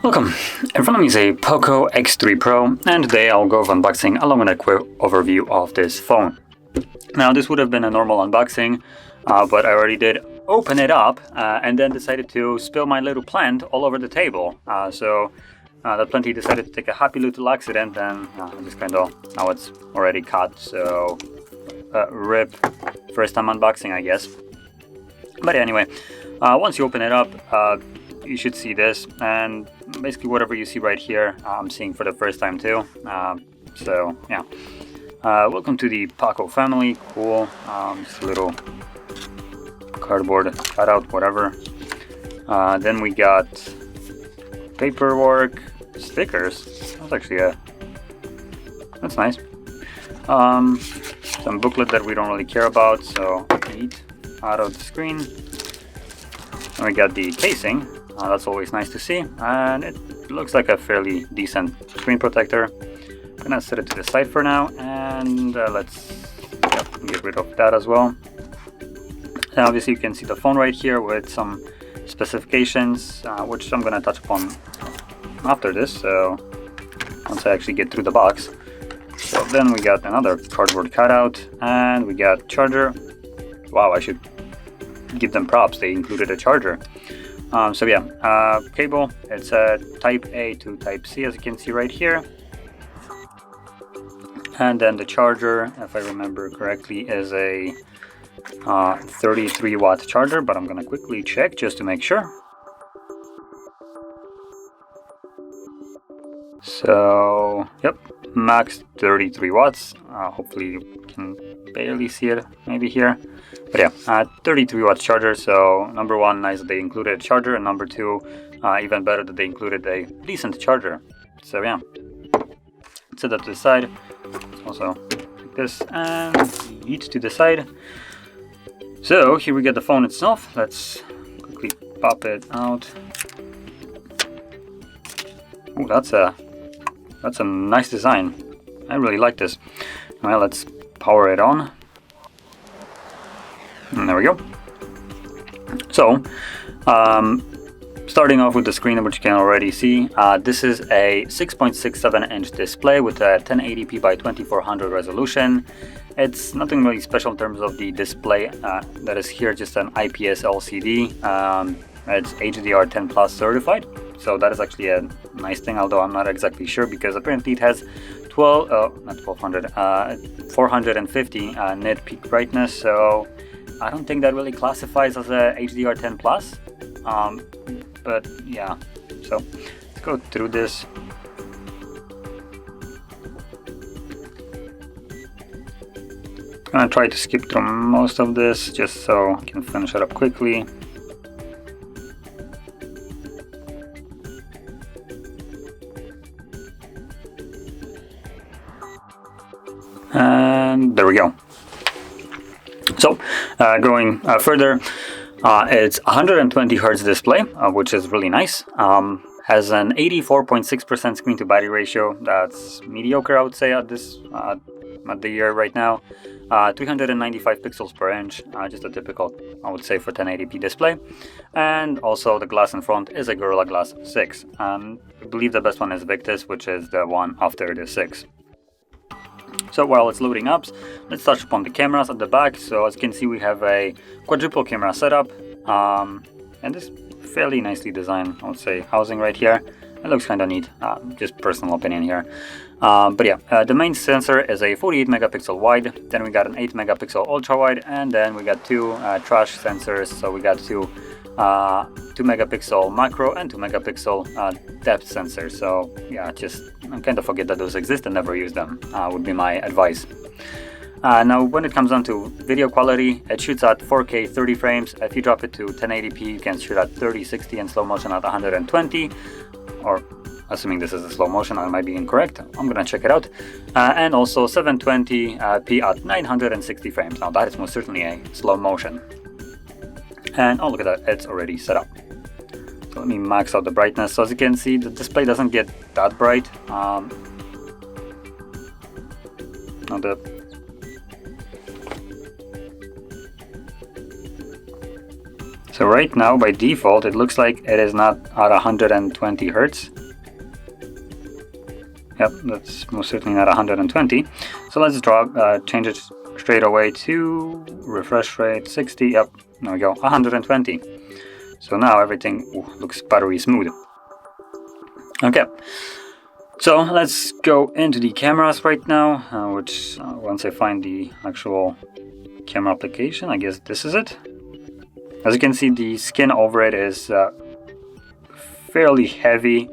Welcome! In front of me is a POCO X3 Pro, and today I'll go over unboxing along with a quick overview of this phone. Now, this would have been a normal unboxing, but I already did open it up and then decided to spill my little plant all over the table. So the plenty decided to take a happy little accident, and just kind of, now it's already cut, so rip, first time unboxing, I guess. But anyway, once you open it up, you should see this, and basically whatever you see right here, I'm seeing for the first time too. So yeah, welcome to the POCO family. Cool. Just a little cardboard cutout, whatever. Then we got paperwork, stickers. That's actually that's nice. Some booklet that we don't really care about, so neat. Out of the screen. And we got the casing. That's always nice to see, and it looks like a fairly decent screen protector. I'm gonna set it to the side for now, and let's get rid of that as well. And obviously you can see the phone right here with some specifications, which I'm gonna touch upon after this, so once I actually get through the box. So then we got another cardboard cutout, and we got charger. Wow, I should give them props, they included a charger. So yeah, cable, it's a type A to type C, as you can see right here. And then the charger, if I remember correctly, is a 33 watt charger, but I'm gonna quickly check just to make sure. So, yep, max 33 watts. Hopefully you can barely see it, maybe here. But yeah, 33 watt charger. So number one, nice that they included a charger, and number two, even better that they included a decent charger. So yeah, set that to the side. Also like this, and eat to the side. So here we get the phone itself. Let's quickly pop it out. Oh, that's a nice design. I really like this. Well, let's power it on. And there we go. So, starting off with the screen, which you can already see, this is a 6.67 inch display with a 1080p by 2400 resolution. It's nothing really special in terms of the display that is here, just an IPS LCD. It's HDR10 Plus certified, so that is actually a nice thing, although I'm not exactly sure, because apparently it has 450 nit peak brightness, so I don't think that really classifies as a HDR10 Plus. But yeah, so let's go through this. I'm gonna try to skip through most of this just so I can finish it up quickly. And there we go. So going further, it's 120 Hz display, which is really nice. Has an 84.6% screen to body ratio. That's mediocre, I would say, at the year right now. 395 pixels per inch, just a typical, I would say, for 1080p display. And also the glass in front is a Gorilla Glass 6. I believe the best one is Victus, which is the one after the 6. So while it's loading up, let's touch upon the cameras at the back. So as you can see, we have a quadruple camera setup, and this fairly nicely designed, I would say, housing right here. It looks kind of neat, just personal opinion here. But yeah, the main sensor is a 48 megapixel wide, then we got an 8 megapixel ultra wide, and then we got two trash sensors. So we got two 2 megapixel macro and 2 megapixel depth sensor. So yeah, just kind of forget that those exist and never use them, would be my advice. Now when it comes down to video quality, it shoots at 4K 30 frames. If you drop it to 1080p, you can shoot at 30/60 and slow motion at 120, or assuming this is a slow motion, I might be incorrect. I'm gonna check it out. And also 720p at 960 frames. Now that is most certainly a slow motion. And oh, look at that, it's already set up. So let me max out the brightness. So as you can see, the display doesn't get that bright. Now So right now, by default, it looks like it is not at 120 Hertz. Yep, that's most certainly not 120. So let's change it straight away to refresh rate 60. Yep, there we go, 120. So now everything looks buttery smooth. Okay, so let's go into the cameras right now, which once I find the actual camera application, I guess this is it. As you can see, the skin over it is fairly heavy.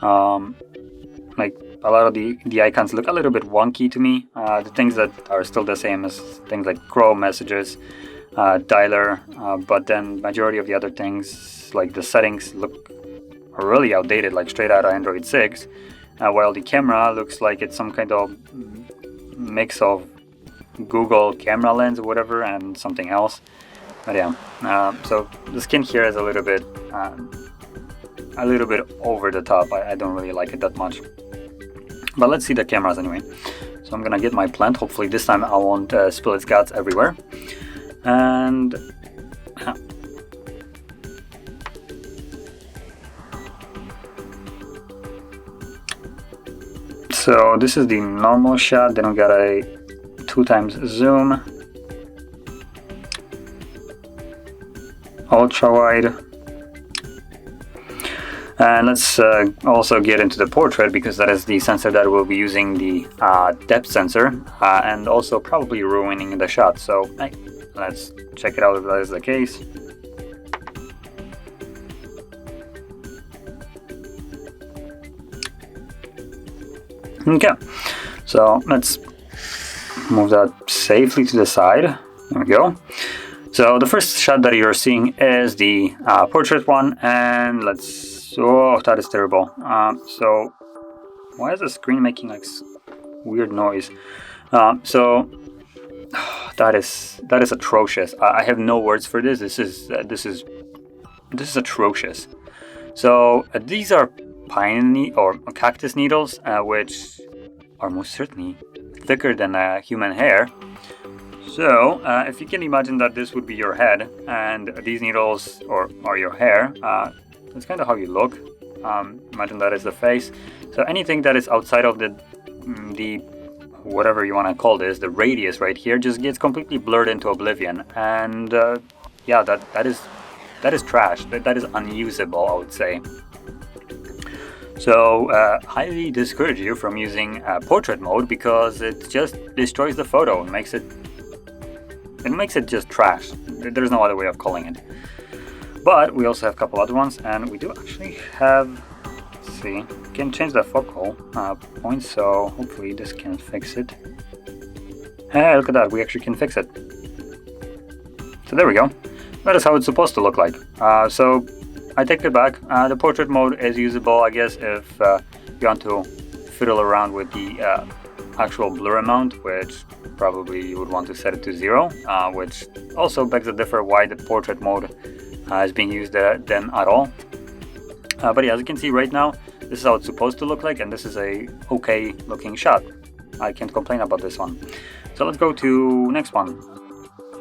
Like a lot of the icons look a little bit wonky to me. The things that are still the same is things like Chrome messages, dialer, but then majority of the other things like the settings look really outdated, like straight out of Android 6, while the camera looks like it's some kind of mix of Google camera lens or whatever and something else. But yeah, so the skin here is a little bit over the top. I don't really like it that much. But let's see the cameras anyway. So I'm gonna get my plant. Hopefully this time I won't spill its guts everywhere. And so this is the normal shot. Then we got a 2x zoom, ultra-wide, and let's also get into the portrait, because that is the sensor that will be using the depth sensor and also probably ruining the shot. So let's check it out if that is the case. Okay, so let's move that safely to the side. There we go. So the first shot that you're seeing is the portrait one, and oh, that is terrible. So why is the screen making like weird noise? So that is atrocious. I have no words for this. This is atrocious. So these are pine or cactus needles, which are most certainly thicker than human hair. So if you can imagine that this would be your head and these needles are your hair, that's kind of how you look. Imagine that is the face. So anything that is outside of the whatever you want to call this, the radius right here, just gets completely blurred into oblivion. And yeah, that is trash. That is unusable, I would say. So highly discourage you from using portrait mode, because it just destroys the photo and makes it just trash. There's no other way of calling it. But we also have a couple other ones, and we do actually have, let's see, we can change the focal point, so hopefully this can fix it. Hey, look at that, we actually can fix it. So there we go. That is how it's supposed to look like. So I take it back. The portrait mode is usable, I guess, if you want to fiddle around with the actual blur amount, which probably you would want to set it to 0, which also begs the differ why the portrait mode is being used then at all. But yeah, as you can see right now, this is how it's supposed to look like, and this is a okay looking shot. I can't complain about this one. So let's go to next one,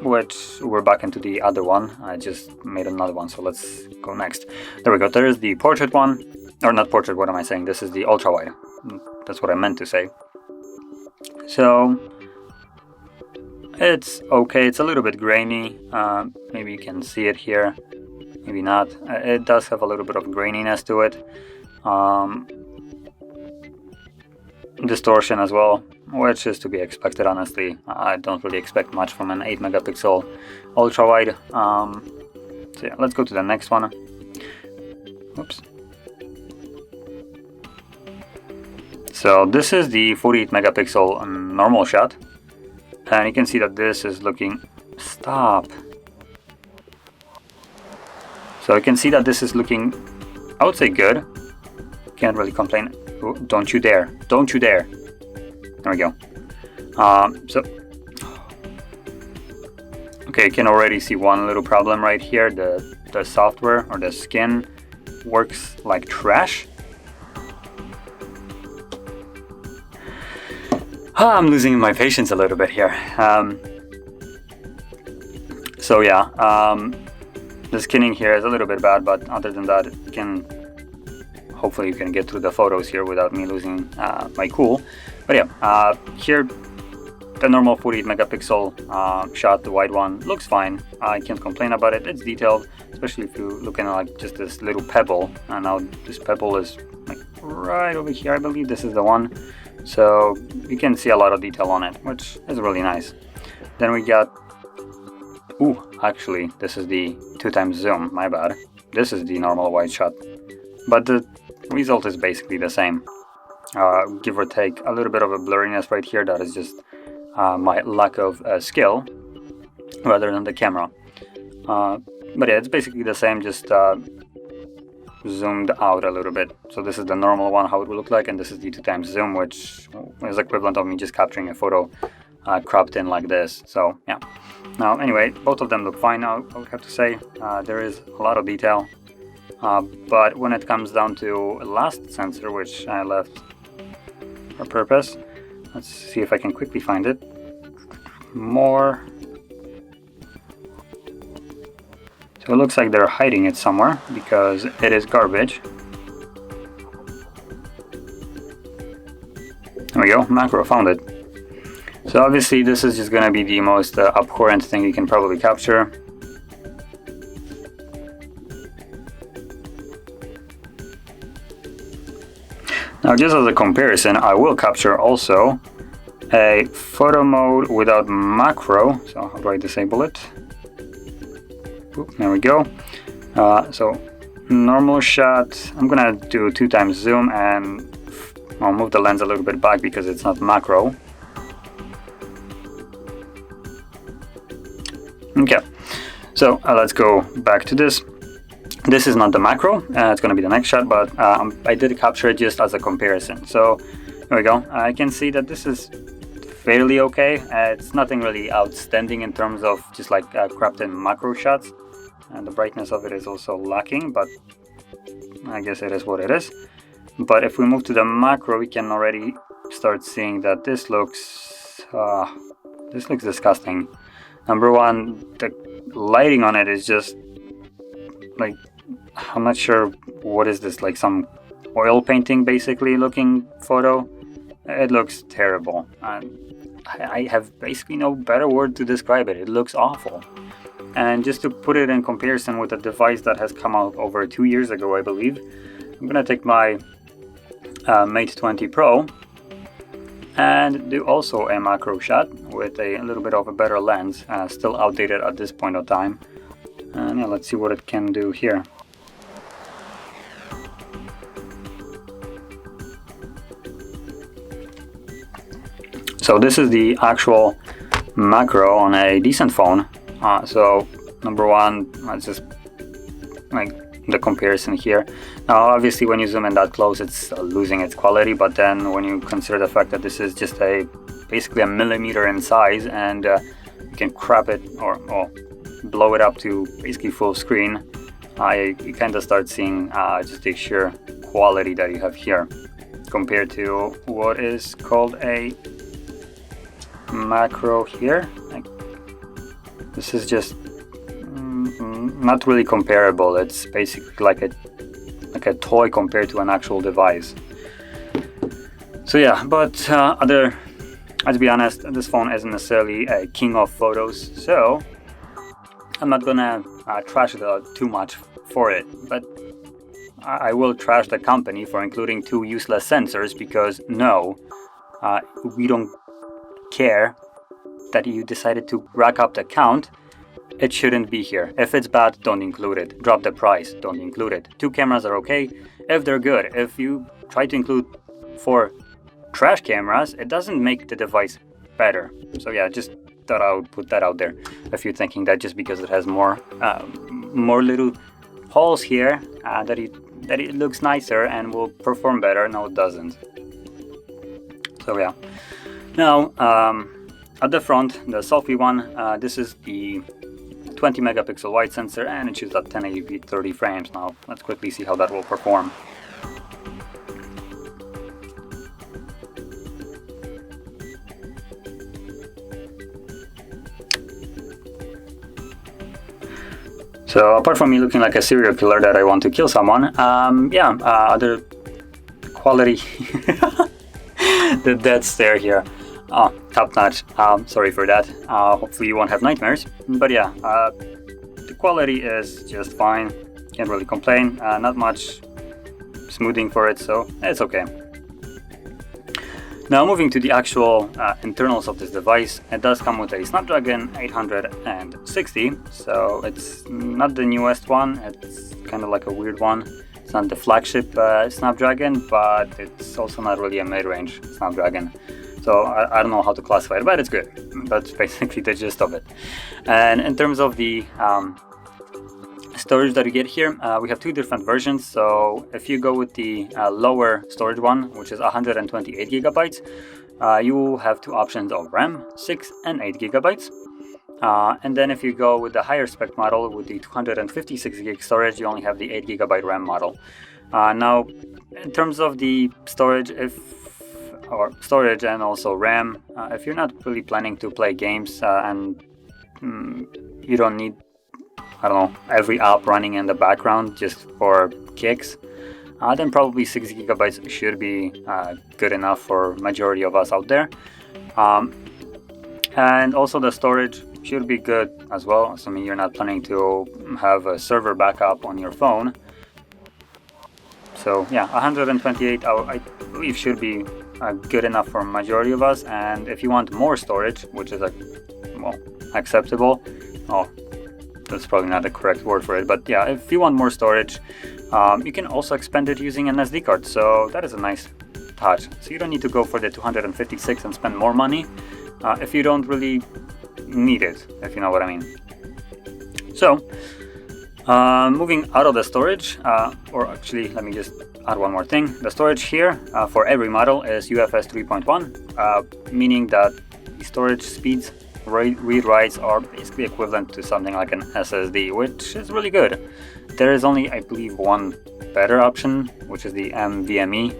which we're back into the other one. I just made another one, so let's go next. There we go. There is the portrait one, or not portrait, what am I saying? This is the ultra wide. That's what I meant to say. So it's okay. It's a little bit grainy. Maybe you can see it here, maybe not. It does have a little bit of graininess to it. Distortion as well, which is to be expected, honestly. I don't really expect much from an 8 megapixel ultra wide. So yeah, let's go to the next one. Oops. So this is the 48 megapixel normal shot, and you can see that this is looking, stop. So you can see that this is looking, I would say, good. Can't really complain. Oh, don't you dare, don't you dare. There we go. So okay, you can already see one little problem right here. The software or the skin works like trash. I'm losing my patience a little bit here. So yeah, The skinning here is a little bit bad, but other than that, hopefully you can get through the photos here without me losing my cool. But yeah, here the normal 48 megapixel shot, the wide one, looks fine. I can't complain about it. It's detailed, especially if you're looking at like just this little pebble. And now this pebble is like right over here, I believe this is the one. So you can see a lot of detail on it, which is really nice. Then we got, actually this is the 2x zoom, my bad. This is the normal wide shot, but the result is basically the same. Give or take a little bit of a blurriness right here. That is just my lack of skill rather than the camera. But yeah, it's basically the same, just zoomed out a little bit. So this is the normal one, how it will look like, and this is the 2x zoom, which is equivalent of me just capturing a photo cropped in like this. So yeah. Now anyway, both of them look fine now, I would have to say. There is a lot of detail. But when it comes down to last sensor, which I left for purpose, let's see if I can quickly find it. More. So it looks like they're hiding it somewhere because it is garbage. There we go, macro, found it. So obviously this is just gonna be the most abhorrent thing you can probably capture. Now just as a comparison, I will capture also a photo mode without macro. So how do I disable it? Oop, there we go. So normal shot, I'm gonna do 2x zoom and I'll move the lens a little bit back because it's not macro. Okay, so let's go back to this. This is not the macro, it's going to be the next shot, but I did capture it just as a comparison. So there we go. I can see that this is fairly okay. It's nothing really outstanding in terms of just like cropped in macro shots, and the brightness of it is also lacking, but I guess it is what it is. But if we move to the macro, we can already start seeing that this looks disgusting. Number one, the lighting on it is just like, I'm not sure what is this, like some oil painting basically looking photo. It looks terrible. I have basically no better word to describe it. It looks awful. And just to put it in comparison with a device that has come out over 2 years ago, I believe, I'm gonna take my Mate 20 Pro and do also a macro shot with a little bit of a better lens, still outdated at this point of time. And yeah, let's see what it can do here. So this is the actual macro on a decent phone. So number one, let's just like the comparison here. Now obviously when you zoom in that close, it's losing its quality, but then when you consider the fact that this is just basically a millimeter in size, and you can crop it or blow it up to basically full screen, you kind of start seeing just the sheer quality that you have here compared to what is called a macro here. Like, this is just not really comparable. It's basically like a toy compared to an actual device. So yeah, but to be honest, this phone isn't necessarily a king of photos, so I'm not gonna trash it too much for it, but I will trash the company for including 2 useless sensors, because no, we don't care that you decided to rack up the count. It shouldn't be here. If it's bad, don't include it. Drop the price, don't include it. 2 cameras are okay if they're good. If you try to include 4 trash cameras, it doesn't make the device better. So yeah, just thought I would put that out there. If you're thinking that just because it has more little holes here, that it looks nicer and will perform better, no, it doesn't. So yeah. Now at the front, the Selfie one, this is the 20 megapixel wide sensor, and it shoots at 1080p 30 frames. Now let's quickly see how that will perform. So apart from me looking like a serial killer that I want to kill someone, other quality, the dead stare here, top notch. Sorry for that. Hopefully you won't have nightmares. But yeah, the quality is just fine. Can't really complain. Not much smoothing for it, so it's okay. Now moving to the actual internals of this device, it does come with a Snapdragon 860, so it's not the newest one, it's kind of like a weird one. It's not the flagship Snapdragon, but it's also not really a mid-range Snapdragon. So I don't know how to classify it, but it's good. That's basically the gist of it. And in terms of the storage that you get here, we have two different versions. So if you go with the lower storage one, which is 128 gigabytes, you have two options of RAM, 6 and 8 gigabytes. And then if you go with the higher spec model with the 256 gig storage, you only have the 8 gigabyte RAM model. Now, in terms of the storage, storage and also RAM, if you're not really planning to play games and you don't need, I don't know, every app running in the background just for kicks, then probably 6 gigabytes should be good enough for majority of us out there. And also the storage should be good as well, assuming you're not planning to have a server backup on your phone. So yeah, 128 I believe should be good enough for majority of us. And if you want more storage, which is acceptable, that's probably not the correct word for it, but yeah, if you want more storage, you can also expand it using an SD card, so that is a nice touch. So you don't need to go for the 256 and spend more money if you don't really need it, if you know what I mean. So moving out of the storage, or actually let me just add one more thing. The storage here for every model is UFS 3.1, meaning that the storage speeds, read-writes are basically equivalent to something like an SSD, which is really good. There is only, I believe, one better option, which is the NVMe,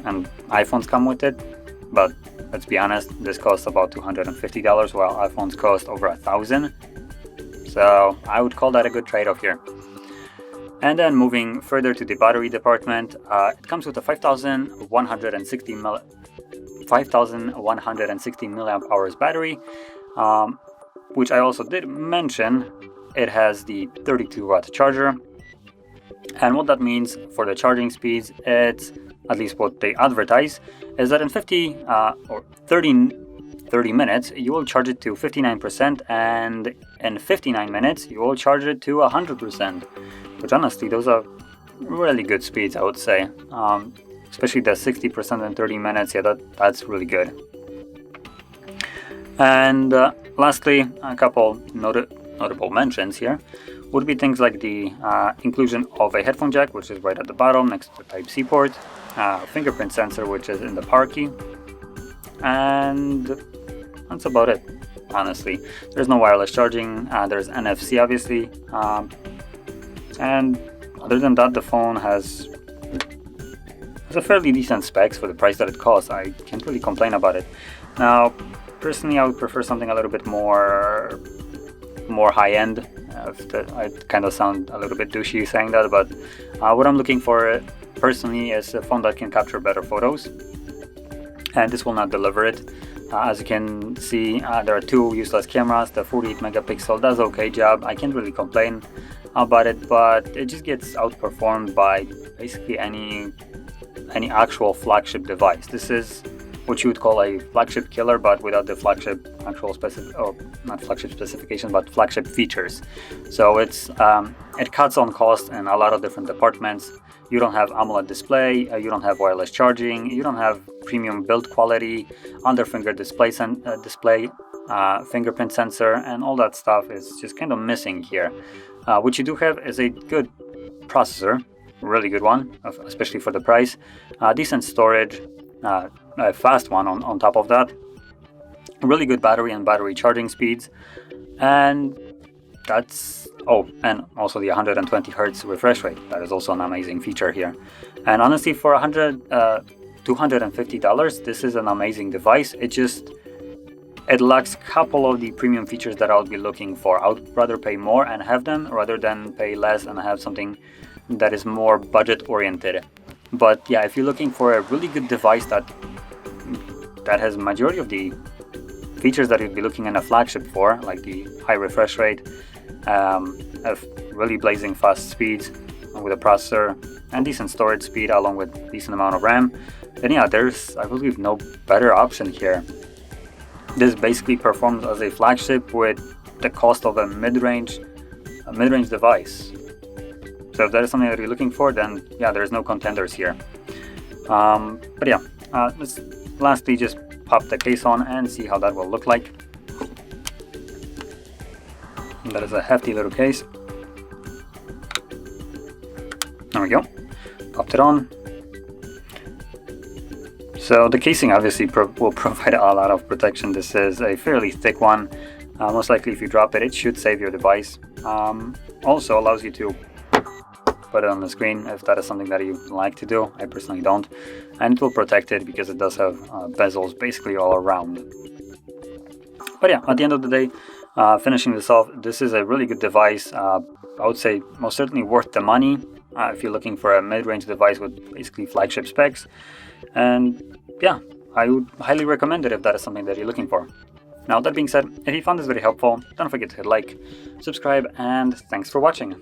and iPhones come with it, but let's be honest, this costs about $250 while iPhones cost over $1,000. So I would call that a good trade-off here. And then moving further to the battery department, it comes with a 5160 milliamp hours battery, which I also did mention. It has the 32-watt charger, and what that means for the charging speeds, it's at least what they advertise, is that in 30 minutes you will charge it to 59%, and in 59 minutes you will charge it to 100%, which honestly those are really good speeds, I would say. Especially the 60% in 30 minutes, yeah, that's really good. And lastly, a couple notable mentions here would be things like the inclusion of a headphone jack, which is right at the bottom next to the Type-C port, fingerprint sensor, which is in the power key, and that's about it, honestly. There's no wireless charging, there's NFC obviously, and other than that, the phone has a fairly decent specs for the price that it costs. I can't really complain about it. Now, personally, I would prefer something a little bit more high-end. I kind of sound a little bit douchey saying that, but what I'm looking for personally is a phone that can capture better photos, and this will not deliver it. As you can see, there are two useless cameras. The 48 megapixel does okay job. I can't really complain about it, but it just gets outperformed by basically any actual flagship device. This is what you would call a flagship killer, but without the flagship not flagship specification, but flagship features. So it cuts on cost in a lot of different departments. You don't have AMOLED display, you don't have wireless charging, you don't have premium build quality, under finger display, fingerprint sensor, and all that stuff is just kind of missing here. What you do have is a good processor, really good one, especially for the price, decent storage, a fast one on top of that, really good battery and battery charging speeds, and that's and also the 120 Hz refresh rate. That is also an amazing feature here. And honestly, for $250, this is an amazing device. It just it lacks a couple of the premium features that I would be looking for. I would rather pay more and have them rather than pay less and have something that is more budget oriented. But yeah, if you're looking for a really good device that has majority of the features that you'd be looking in a flagship for, like the high refresh rate, really blazing fast speeds with a processor and decent storage speed along with decent amount of RAM, then yeah, there's, I believe, no better option here. This basically performs as a flagship with the cost of a mid-range device. So if that is something that you're looking for, then yeah, there's no contenders here. But yeah, let's lastly just pop the case on and see how that will look like. And that is a hefty little case. There we go. Popped it on. So the casing obviously will provide a lot of protection. This is a fairly thick one. Most likely if you drop it, it should save your device. Also allows you to put it on the screen if that is something that you like to do. I personally don't. And it will protect it because it does have bezels basically all around. But yeah, at the end of the day, finishing this off, this is a really good device. I would say most certainly worth the money if you're looking for a mid-range device with basically flagship specs. And yeah, I would highly recommend it if that is something that you're looking for. Now, that being said, if you found this very helpful, don't forget to hit like, subscribe, and thanks for watching.